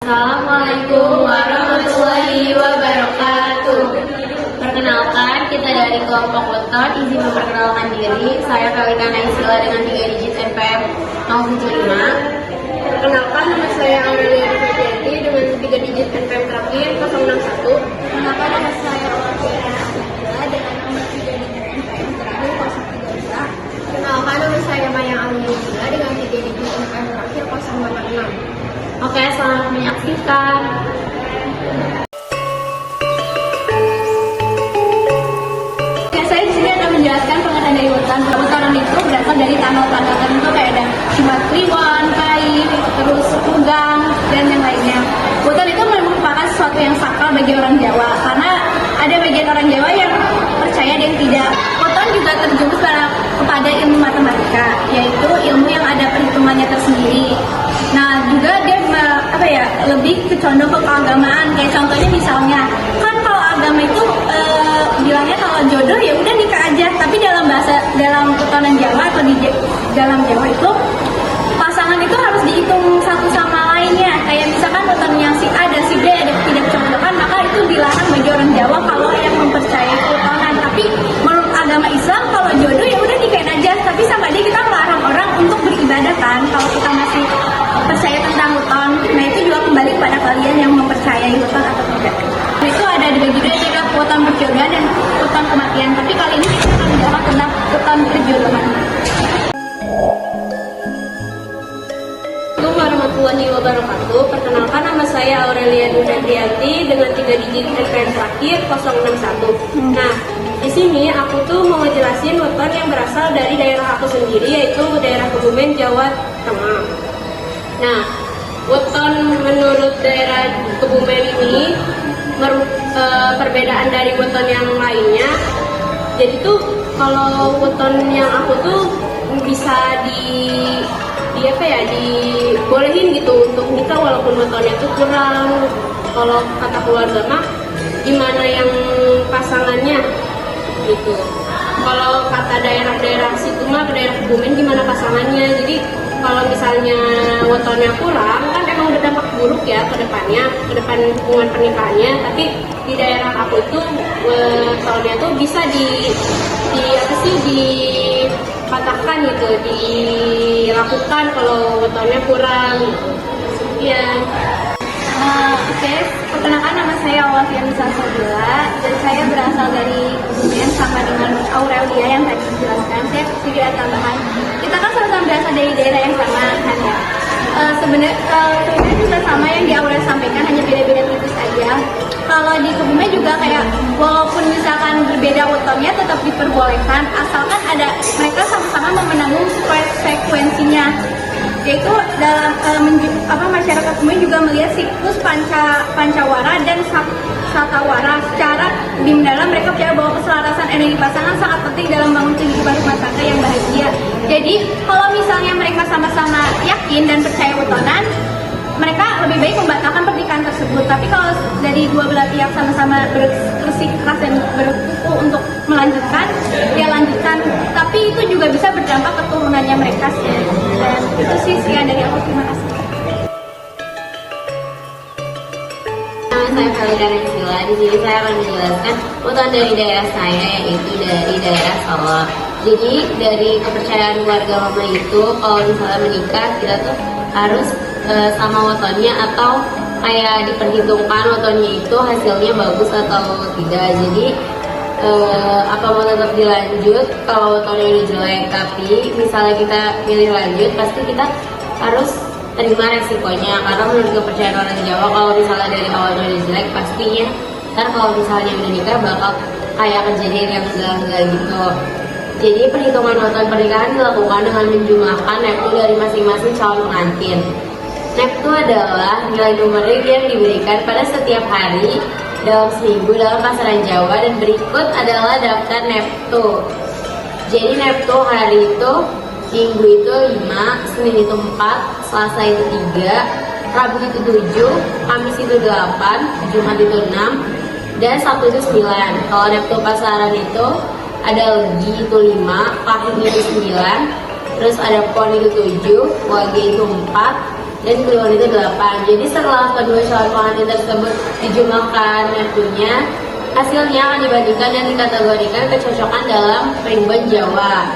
Assalamualaikum warahmatullahi wabarakatuh. Perkenalkan, kita dari kelompok Weton. Izin memperkenalkan diri. Saya Kalika Naisila dengan 3 digit NPM 075. Perkenalkan, nama saya Aurelia Febrianti dengan 3 digit NPM terakhir 061. Perkenalkan, nama saya Aurelia Naisila dengan nomor 3 digit NPM terakhir 032. Perkenalkan, nama saya Maya Aurelia dengan 3 digit NPM terakhir 086. Oke, selamat menyaksikan. Saya di sini akan menjelaskan pengertian dari weton. Weton itu berasal dari tanggal-tanggal tertentu kayak ada Jumat Kliwon, Kain, terus Pugang, dan yang lainnya. Weton itu merupakan sesuatu yang sakral bagi orang Jawa karena ada bagian orang Jawa yang percaya dan tidak. Weton juga terjurus kepada ilmu matematika, yaitu ilmu yang ada perhitungannya tersendiri. Nah, juga dia lebih condong ke keagamaan. Kayak contohnya misalnya, kan kalau agama itu bilangnya kalau jodoh ya udah nikah aja, tapi dalam wetonan Jawa atau di dalam Jawa itu pasangan itu harus dihitung satu sama lainnya. Kayak misalkan weton yang si A dan si B ada tidak kecocokan, maka itu dilarang bagi orang Jawa kalau yang mempercayai wetonan. Tapi menurut agama Islam kalau jodoh ya udah nikahin aja, tapi sama dia kita melarang orang untuk beribadah kan kalau kita masih percaya tentang weton. Nah, itu juga kembali pada kalian yang mempercayai weton atau tidak. Itu ada dibagi dua, yaitu weton perjodohan dan weton kematian. Tapi kali ini kita akan membahas tentang weton perjodohan. Assalamualaikum warahmatullahi wabarakatuh. Perkenalkan, nama saya Aurelia Febrianti dengan 3 digit NPM terakhir 061. Nah, di sini aku tuh mau ngejelasin weton yang berasal dari daerah aku sendiri, yaitu daerah Kebumen, Jawa Tengah. Nah, weton menurut daerah Kebumen ini perbedaan dari weton yang lainnya. Jadi tuh kalau weton yang aku tuh bisa dibolehin gitu untuk nikah walaupun wetonnya tuh kurang. Kalau kata keluarga mah gimana yang pasangannya gitu. Kalau kata daerah-daerah situ mah ke daerah Kebumen gimana pasangannya. Jadi kalau misalnya wetonnya kurang kan emang berdampak buruk ya ke depan hubungan pernikahannya. Tapi di daerah aku itu wetonnya tuh bisa dipatahkan gitu, dilakukan kalau wetonnya kurang. Sekian. Oke, perkenalkan, nama saya Wafian Salsabila dan saya berasal dari Kebumen sama dengan Aurelia yang tadi dijelaskan. Saya sedikit ada tambahan. Kita kan sama-sama berasal dari daerah yang sama kan ya. Sebenarnya juga sama yang di Aurelia sampaikan, hanya beda-beda tipis aja. Kalau di Kebumen juga kayak walaupun misalkan berbeda wetonnya tetap diperbolehkan asalkan ada mereka sama-sama menanggung konsekuensinya. Yaitu dalam masyarakat Kebumen juga melihat siklus pancawara dan satawara secara lebih mendalam. Mereka percaya bahwa keselarasan energi pasangan sangat penting dalam membangun kehidupan rumah tangga yang bahagia. Jadi kalau misalnya mereka sama-sama yakin dan percaya wetonan, mereka lebih baik membatalkan pernikahan tersebut. Tapi kalau dari dua belah pihak sama-sama bersikeras dan berkuku untuk melanjutkan, ya lanjutkan. Tapi itu juga bisa berdampak ke turunannya mereka sih. Dan itu sih sekian dari aku. Terima kasih. Nama saya Kalika Naisila. Di sini saya akan menjelaskan weton dari daerah saya, yaitu dari daerah Solo. Jadi dari kepercayaan keluarga mama itu kalau misalnya menikah kita tuh harus sama wetonnya atau kayak diperhitungkan wetonnya itu hasilnya bagus atau tidak. Jadi apa mau tetap dilanjut kalau wetonnya udah jelek, tapi misalnya kita pilih lanjut pasti kita harus terima resikonya. Karena menurut kepercayaan orang Jawa kalau misalnya dari awalnya udah jelek pastinya ntar kalau misalnya udah nikah bakal kayak kejadian yang enggak gitu. Jadi perhitungan weton pernikahan dilakukan dengan menjumlahkan neptu dari masing-masing calon pengantin. Neptu adalah nilai numerik yang diberikan pada setiap hari dalam seminggu dalam pasaran Jawa, dan berikut adalah daftar neptu. Jadi neptu hari itu Minggu itu 5, Senin itu 4, Selasa itu 3, Rabu itu 7, Kamis itu 8, Jumat itu 6, dan Sabtu itu 9. Kalau neptu pasaran itu ada Legi itu 5, Pahing itu 9, terus ada Pon itu 7, Wage itu 4, dan Kliwon itu 8. Jadi setelah kedua syarat pengantin tersebut dijumlahkan waktunya, hasilnya akan dibandingkan dan dikategorikan kecocokan dalam primbon Jawa,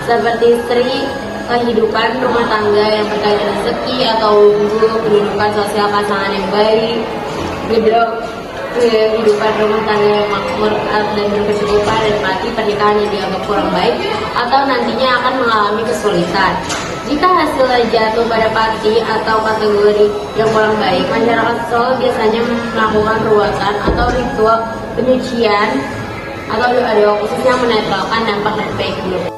seperti istri, kehidupan rumah tangga yang berkaitan rezeki atau umur, kedudukan sosial pasangan yang baik, kehidupan rumah tangga yang makmur dan berkecukupan, dan mati pernikahan yang dianggap kurang baik atau nantinya akan mengalami kesulitan. Jika hasilnya jatuh pada pati atau kategori yang kurang baik, masyarakat Solo biasanya melakukan ruatan atau ritual penyucian atau doa-doa khusus yang menetralkan dampak dari baik buruk.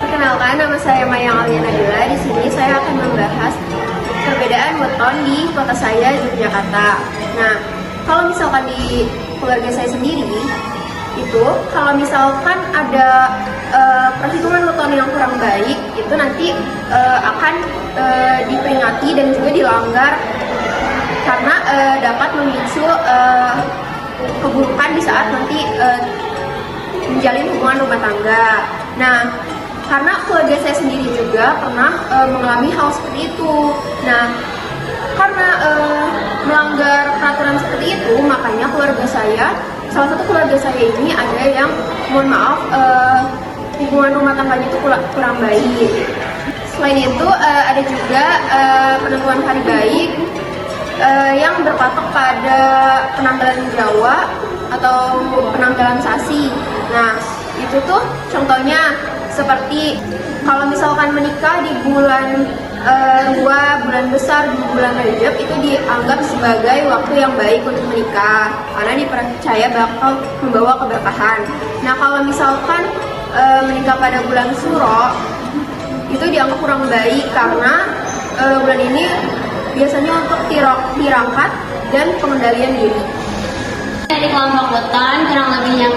Perkenalkan, nama saya Maya Alia Nabila. Di sini saya akan membahas perbedaan weton di kota saya, Yogyakarta. Nah, kalau misalkan di keluarga saya sendiri, itu kalau misalkan ada perhitungan weton yang kurang baik, itu nanti akan diperingati dan juga dilanggar karena dapat memicu keburukan di saat nanti menjalin hubungan rumah tangga. Nah, karena keluarga saya sendiri juga pernah mengalami hal seperti itu. Nah, karena melanggar peraturan seperti itu, makanya salah satu keluarga saya ini ada yang, mohon maaf, hubungan rumah tangganya itu kurang baik. Selain itu, ada juga penentuan hari baik yang berpatok pada penanggalan Jawa atau penanggalan Sasi. Nah, itu tuh contohnya seperti kalau misalkan menikah di bulan bulan besar, di bulan Rajab, itu dianggap sebagai waktu yang baik untuk menikah karena dipercaya bakal membawa keberkahan. Nah, kalau misalkan menikah pada bulan Suro, itu dianggap kurang baik karena bulan ini biasanya untuk tirakat dan pengendalian diri. Dari kelompok weton kurang lebih yang